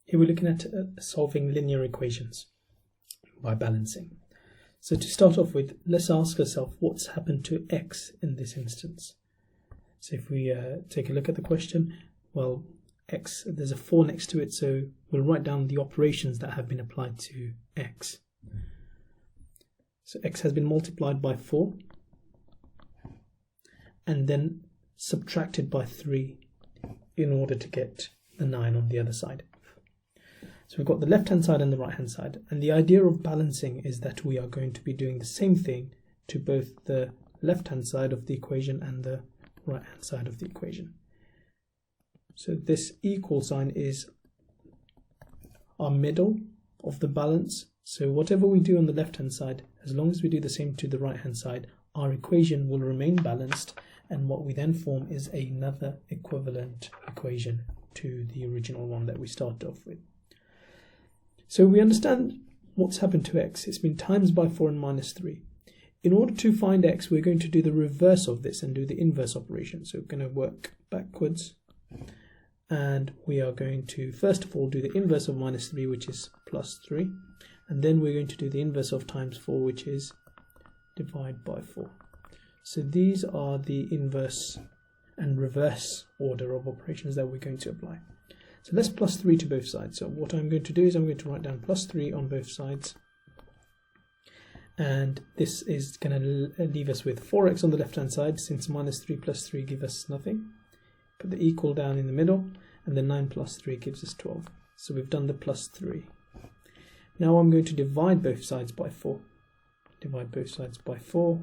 Here we're looking at solving linear equations by balancing. So to start off with, let's ask ourselves what's happened to x in this instance. So if we take a look at the question, well, x, there's a 4 next to it, so we'll write down the operations that have been applied to x. So x has been multiplied by 4 and then subtracted by 3 in order to get the 9 on the other side. So we've got the left hand side and the right hand side, and the idea of balancing is that we are going to be doing the same thing to both the left hand side of the equation and the right hand side of the equation. So this equal sign is our middle of the balance. So whatever we do on the left hand side, as long as we do the same to the right hand side, our equation will remain balanced, and what we then form is another equivalent equation to the original one that we started off with. So we understand what's happened to x. It's been times by 4 and minus 3. In order to find x, we're going to do the reverse of this and do the inverse operation. So we're going to work backwards, and we are going to first of all do the inverse of minus 3, which is plus 3, and then we're going to do the inverse of times 4, which is divide by 4. So these are the inverse and reverse order of operations that we're going to apply. So let's plus 3 to both sides. So what I'm going to do is I'm going to write down plus 3 on both sides, and this is going to leave us with 4x on the left hand side, since minus 3 plus 3 give us nothing. Put the equal down in the middle, and then 9 plus 3 gives us 12. So we've done the plus 3. Now I'm going to divide both sides by 4. Divide both sides by 4.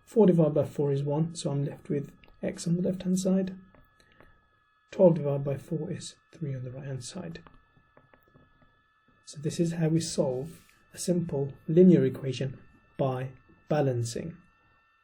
4 divided by 4 is 1, so I'm left with x on the left hand side. 12 divided by 4 is 3 on the right hand side. So this is how we solve a simple linear equation by balancing.